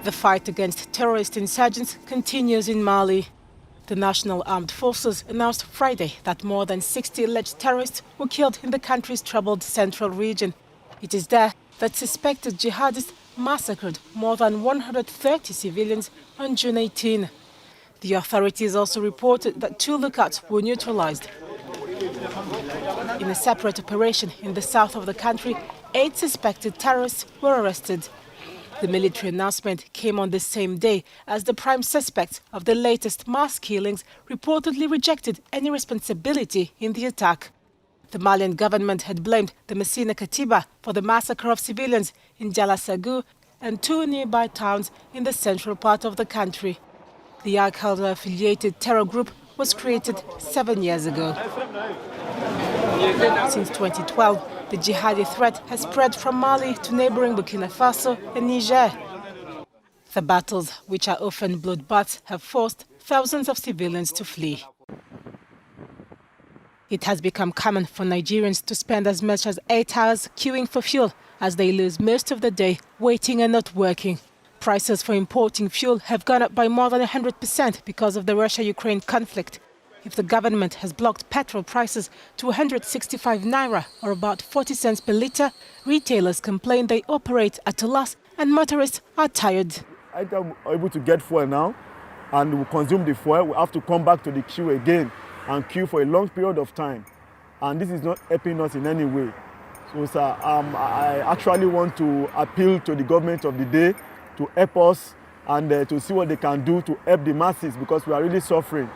The fight against terrorist insurgents continues in Mali. The National Armed Forces announced Friday that more than 60 alleged terrorists were killed in the country's troubled central region. It is there that suspected jihadists massacred more than 130 civilians on June 18. The authorities also reported that 2 lookouts were neutralized. In a separate operation in the south of the country, 8 suspected terrorists were arrested. The military announcement came on the same day as the prime suspect of the latest mass killings reportedly rejected any responsibility in the attack. The Malian government had blamed the Messina Katiba for the massacre of civilians in Diallasougou and 2 nearby towns in the central part of the country. The Al-Qaeda-affiliated terror group was created 7 years ago. Since 2012, the jihadi threat has spread from Mali to neighboring Burkina Faso and Niger. The battles, which are often bloodbaths, have forced thousands of civilians to flee. It has become common for Nigerians to spend as much as 8 hours queuing for fuel, as they lose most of the day waiting and not working. Prices for importing fuel have gone up by more than 100% because of the Russia-Ukraine conflict. If the government has blocked petrol prices to 165 naira, or about 40 cents per litre, retailers complain they operate at a loss and motorists are tired. I'm able to get fuel now and we consume the fuel. We have to come back to the queue again and queue for a long period of time. And this is not helping us in any way. So, sir, I actually want to appeal to the government of the day to help us and to see what they can do to help the masses, because we are really suffering.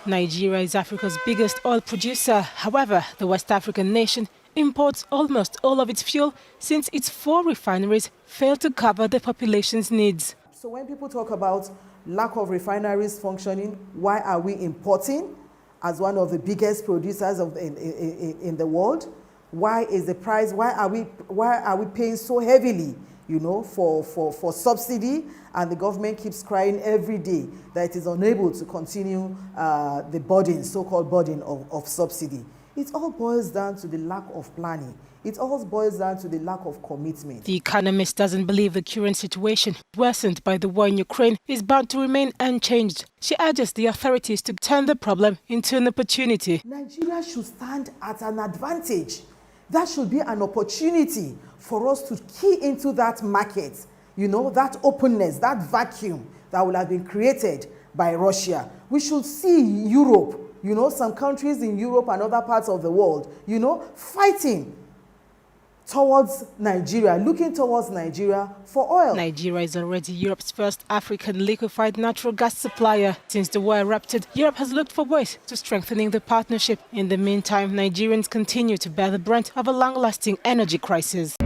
Nigeria is Africa's biggest oil producer. However, the West African nation imports almost all of its fuel since its 4 refineries fail to cover the population's needs. So when people talk about lack of refineries functioning, why are we importing as one of the biggest producers in the world? Why is the price, why are we paying so heavily, you know, for subsidy, and the government keeps crying every day that it is unable to continue the burden, so-called burden of subsidy. It all boils down to the lack of planning. It all boils down to the lack of commitment. The Economist doesn't believe the current situation, worsened by the war in Ukraine, is bound to remain unchanged. She urges the authorities to turn the problem into an opportunity. Nigeria should stand at an advantage. That should be an opportunity for us to key into that market, you know, that openness, that vacuum that will have been created by Russia. We should see Europe, you know, some countries in Europe and other parts of the world, you know, fighting towards Nigeria, looking towards Nigeria for oil. Nigeria is already Europe's first African liquefied natural gas supplier. Since the war erupted, Europe has looked for ways to strengthening the partnership. In the meantime, Nigerians continue to bear the brunt of a long-lasting energy crisis.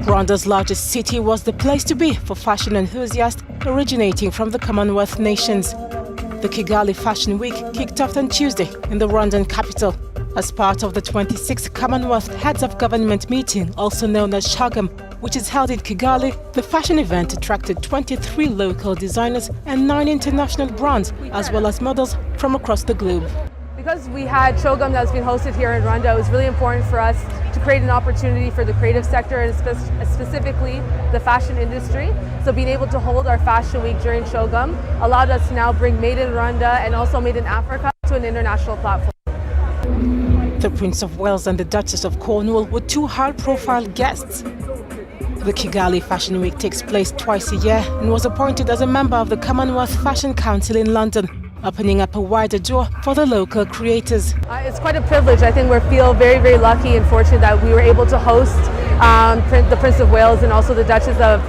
Rwanda's largest city was the place to be for fashion enthusiasts originating from the Commonwealth nations. The Kigali Fashion Week kicked off on Tuesday in the Rwandan capital. As part of the 26th Commonwealth Heads of Government meeting, also known as Shagam, which is held in Kigali, the fashion event attracted 23 local designers and 9 international brands, as well as models from across the globe. Because we had Shogam that was being hosted here in Rwanda, it was really important for us to create an opportunity for the creative sector and specifically the fashion industry. So being able to hold our Fashion Week during Shogam allowed us to now bring Made in Rwanda and also Made in Africa to an international platform. The Prince of Wales and the Duchess of Cornwall were 2 high-profile guests. The Kigali Fashion Week takes place twice a year and was appointed as a member of the Commonwealth Fashion Council in London, opening up a wider door for the local creators. It's quite a privilege. I think we feel very, very lucky and fortunate that we were able to host the Prince of Wales and also the Duchess of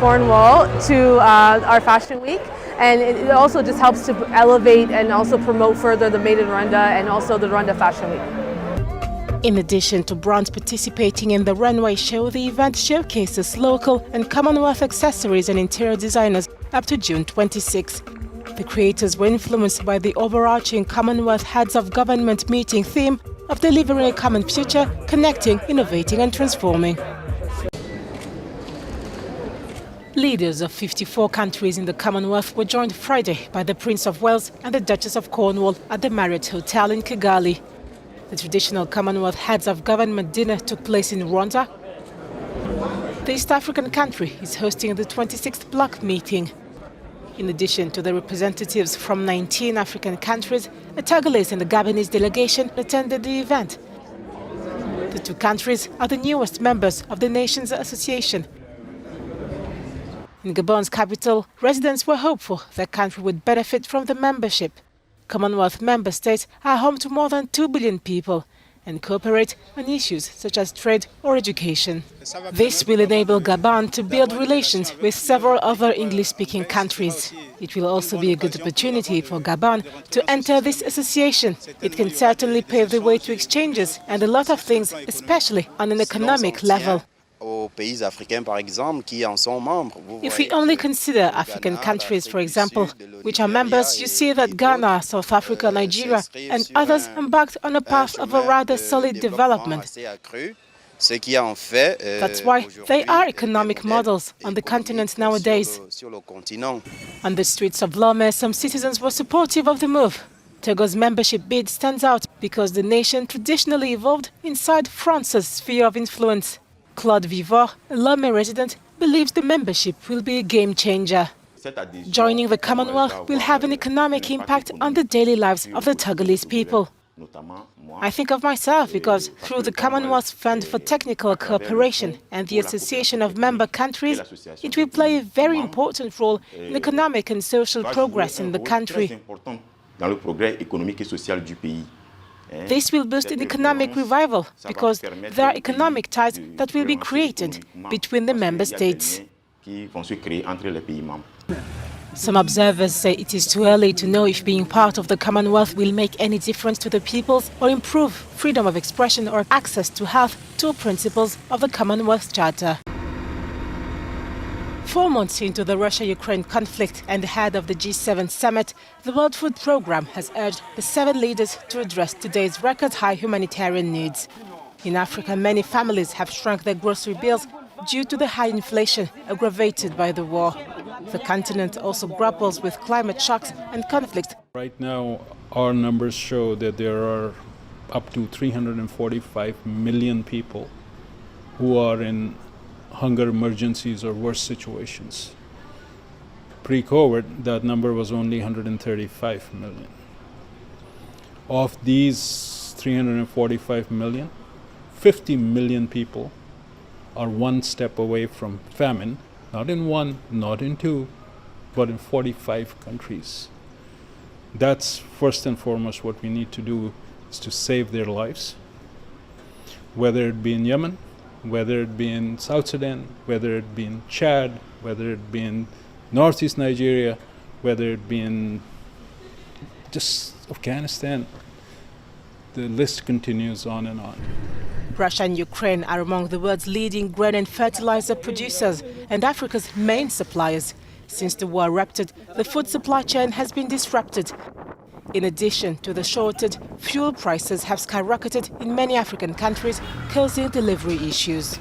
Cornwall to our Fashion Week. And it also just helps to elevate and also promote further the Made in Rwanda and also the Rwanda Fashion Week. In addition to brands participating in the runway show, the event showcases local and Commonwealth accessories and interior designers up to June 26. The creators were influenced by the overarching Commonwealth Heads of Government meeting theme of delivering a common future, connecting, innovating and transforming. Leaders of 54 countries in the Commonwealth were joined Friday by the Prince of Wales and the Duchess of Cornwall at the Marriott Hotel in Kigali. The traditional Commonwealth Heads of Government dinner took place in Rwanda. The East African country is hosting the 26th bloc meeting. In addition to the representatives from 19 African countries, a Togolese and a Gabonese delegation attended the event. The two countries are the newest members of the Nations Association. In Gabon's capital, residents were hopeful their country would benefit from the membership. Commonwealth member states are home to more than 2 billion people and cooperate on issues such as trade or education. This will enable Gabon to build relations with several other English-speaking countries. It will also be a good opportunity for Gabon to enter this association. It can certainly pave the way to exchanges and a lot of things, especially on an economic level. If we only consider African countries, for example, which are members, you see that Ghana, South Africa, Nigeria and others embarked on a path of a rather solid development. That's why they are economic models on the continent nowadays. On the streets of Lomé, some citizens were supportive of the move. Togo's membership bid stands out because the nation traditionally evolved inside France's sphere of influence. Claude Vivor, a Lomé resident, believes the membership will be a game changer. Joining the Commonwealth will have an economic impact on the daily lives of the Togolese people. I think of myself because through the Commonwealth Fund for Technical Cooperation and the Association of Member Countries, it will play a very important role in economic and social progress in the country. This will boost an economic revival because there are economic ties that will be created between the member states. Some observers say it is too early to know if being part of the Commonwealth will make any difference to the peoples or improve freedom of expression or access to health, two principles of the Commonwealth Charter. 4 months into the Russia-Ukraine conflict and ahead of the G7 summit, the World Food Programme has urged the 7 leaders to address today's record-high humanitarian needs. In Africa, many families have shrunk their grocery bills due to the high inflation aggravated by the war. The continent also grapples with climate shocks and conflicts. Right now, our numbers show that there are up to 345 million people who are in hunger emergencies or worse situations. Pre-COVID, that number was only 135 million. Of these 345 million, 50 million people are one step away from famine, not in 1, not in 2, but in 45 countries. That's first and foremost what we need to do, is to save their lives, whether it be in Yemen, whether it be in South Sudan, whether it be in Chad, whether it be in northeast Nigeria, whether it be in just Afghanistan. The list continues on and on. Russia and Ukraine are among the world's leading grain and fertilizer producers and Africa's main suppliers. Since the war erupted, the food supply chain has been disrupted. In addition to the shortage, fuel prices have skyrocketed in many African countries, causing delivery issues.